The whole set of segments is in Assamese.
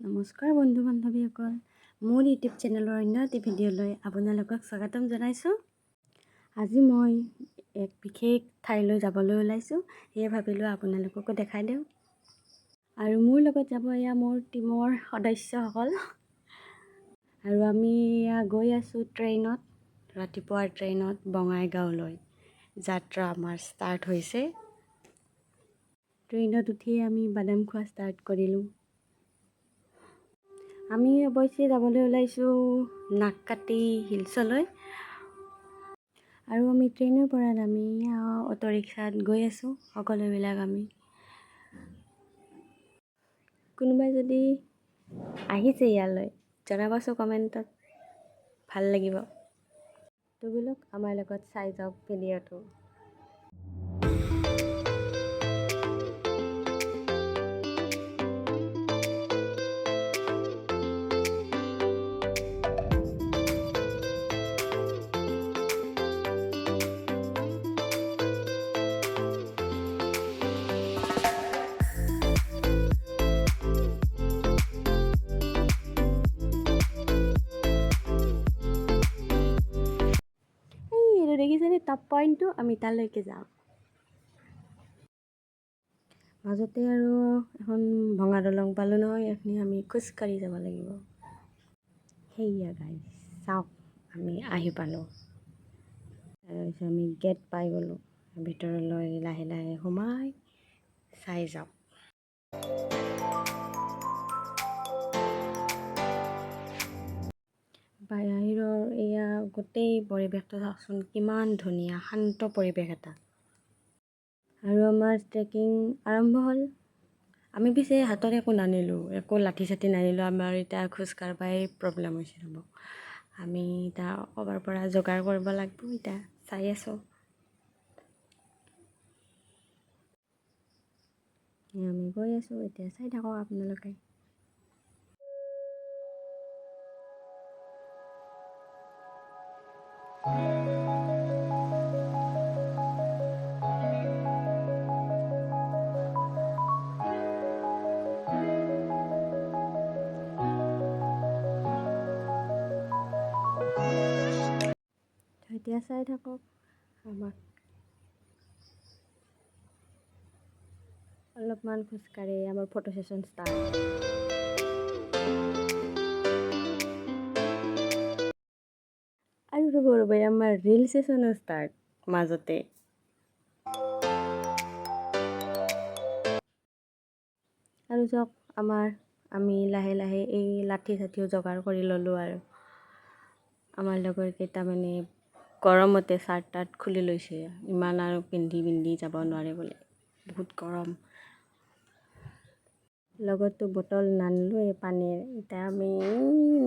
নমস্কাৰ বন্ধু বান্ধৱীসকল, মোৰ ইউটিউব চেনেলৰ অন্য এটি ভিডিঅ'লৈ আপোনালোকক স্বাগতম জনাইছোঁ। আজি মই এক বিশেষ ঠাইলৈ যাবলৈ ওলাইছোঁ, সেয়ে ভাবিলোঁ আপোনালোককো দেখাই দিওঁ। আৰু মোৰ লগত যাব এয়া মোৰ টীমৰ সদস্যসকল। আৰু আমি গৈ আছোঁ ট্ৰেইনত, ৰাতিপুৱাৰ ট্ৰেইনত বঙাইগাঁওলৈ। যাত্ৰা আমাৰ ষ্টাৰ্ট হৈছে। ট্ৰেইনত উঠিয়ে আমি বাদাম খোৱা ষ্টাৰ্ট কৰিলোঁ। আমি অৱশ্যে যাবলৈ ওলাইছোঁ নাককাটি হিলছলৈ। আৰু আমি ট্ৰেইনৰ পৰা নামি অটো ৰিক্সাত গৈ আছোঁ সকলোবিলাক আমি। কোনোবাই যদি আহিছে ইয়ালৈ জনাবচোন কমেণ্টত, ভাল লাগিব। তো বোলক আমাৰ লগত চাই যাওক ভিডিঅ'টো। দেখিছেনে টপ পইণ্টটো, আমি তালৈকে যাওঁ। মাজতে আৰু এখন ভঙা দলং পালোঁ নহয়, এইখিনি আমি খোজকাঢ়ি যাব লাগিব। সেয়া গাইজ চাওক, আমি আহি পালোঁ। তাৰপিছত আমি গেট পাই গ'লোঁ। ভিতৰলৈ লাহে লাহে সোমাই চাই যাওক। বাহিৰৰ এয়া গোটেই পৰিৱেশটো চাওকচোন, কিমান ধুনীয়া শান্ত পৰিৱেশ এটা। আৰু আমাৰ ট্ৰেকিং আৰম্ভ হ'ল। আমি পিছে হাতত একো নানিলোঁ, একো লাঠি চাঠি নানিলোঁ। আমাৰ এতিয়া খোজ কাঢ়িবই প্ৰব্লেম হৈছে ৰ'ব। আমি এতিয়া ক'ৰবাৰ পৰা যোগাৰ কৰিব লাগিব। এতিয়া চাই আছোঁ। আমি গৈ আছোঁ, এতিয়া চাই থাকক আপোনালোকে। এতিয়া চাই থাকক আমাক। অলপমান খোজকাঢ়ি আমাৰ ফটো ছেশ্যন ষ্টাৰ্ট। আৰু ৰ'ব আমাৰ ৰিল ছেশ্যনো ষ্টাৰ্ট মাজতে। আৰু চাওক আমি লাহে লাহে এই লাঠি চাঠিও যোগাৰ কৰি ল'লোঁ। আৰু আমাৰ লগৰ কেইটামানে গৰমতে চাৰ্ট তাৰ্ট খুলি লৈছে, ইমান আৰু পিন্ধি যাব নোৱাৰে বোলে, বহুত গৰম। লগতো বটল নানিলোঁ পানীৰ। এতিয়া আমি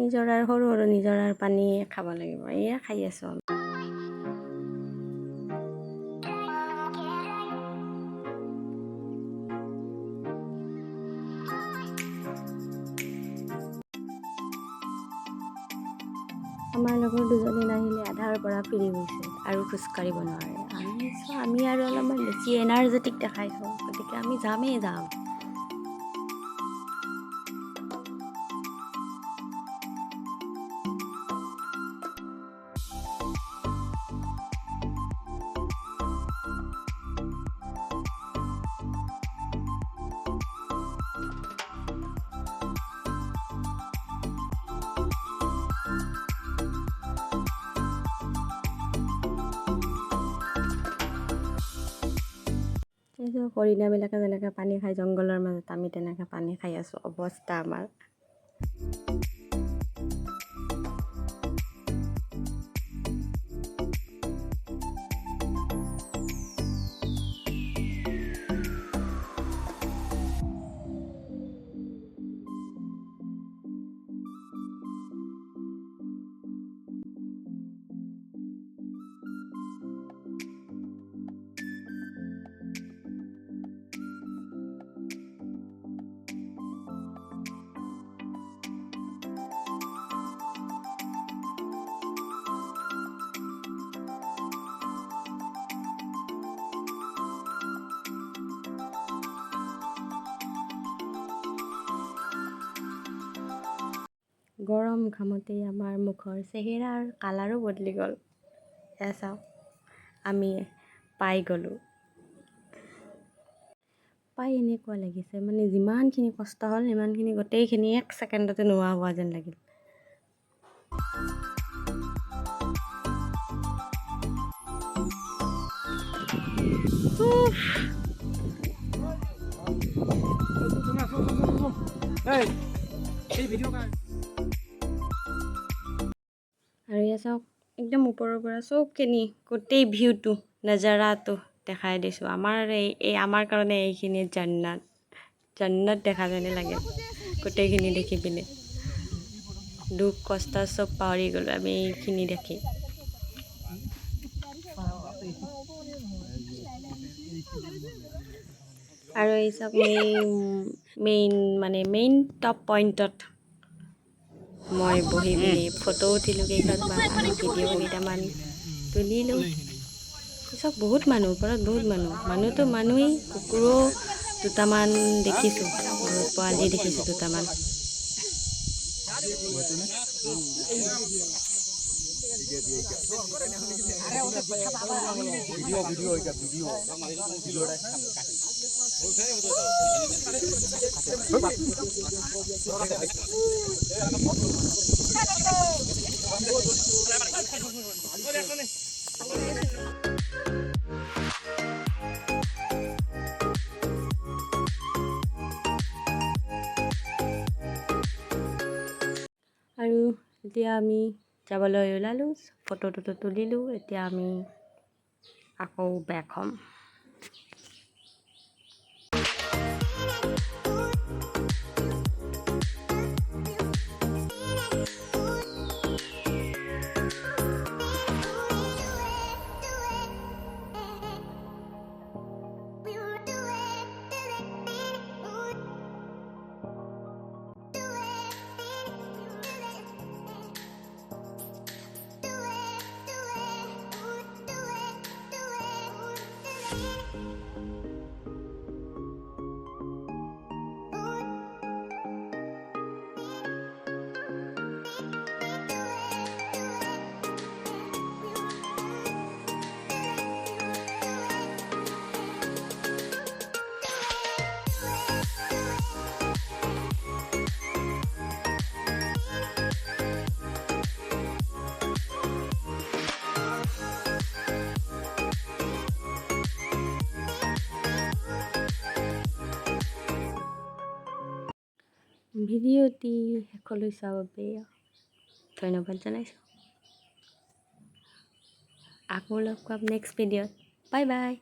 নিজৰাৰ সৰু নিজৰাৰ পানী খাব লাগিব। এয়া খাই আছোঁ আমি। আমাৰ লগৰ দুজনী নাহিলে আধাৰ পৰা ফ্ৰী হৈছে আৰু খোজকাঢ়িব নোৱাৰে। আমি আৰু অলপমান বেছি এনাৰ্জেটিক দেখাইছোঁ, গতিকে আমি যাম। হৰিণাবিলাকে যেনেকৈ পানী খাই জংঘলৰ মাজত, আমি তেনেকৈ পানী খাই আছোঁ। অৱস্থা আমাৰ। গৰম ঘামতেই আমাৰ মুখৰ চেহেৰাৰ কালাৰো বদলি গ'ল। এয়া চাওক, আমি পাই গ'লোঁ। পাই এনেকুৱা লাগিছে মানে যিমানখিনি কষ্ট হ'ল সিমানখিনি গোটেইখিনি 1 ছেকেণ্ডতে নোহোৱা হোৱা যেন লাগিল। আৰু এয়া চাওক, একদম ওপৰৰ পৰা চবখিনি গোটেই ভিউটো নজাৰাটো দেখাই দিছোঁ। আমাৰ কাৰণে এইখিনি জান্নাত দেখা যেনে লাগে গোটেইখিনি দেখি পিনে। দুখ কষ্ট চব পাহৰি গ'লোঁ আমি এইখিনি দেখি। আৰু এই চব মেইন টপ পইণ্টত মই বহি পিনি ফটো উঠিলোঁ কেইখনমান আৰু ভিডিঅ' কেইটামান তুলিলোঁ। চব বহুত মানুহ, ওপৰত বহুত মানুহতো মানুহেই, কুকুৰো দুটামান দেখিছোঁ, পোৱালি দেখিছোঁ দুটামান। আৰু এতিয়া আমি যাবলৈ ওলালোঁ, ফটো তুলিলোঁ। এতিয়া আমি আকৌ বেক হ'ম। ভিডিঅ'টি শেষলৈ চোৱাৰ বাবে ধন্যবাদ জনাইছোঁ। আকৌ লগ পাম নেক্সট ভিডিঅ'ত। Bye bye.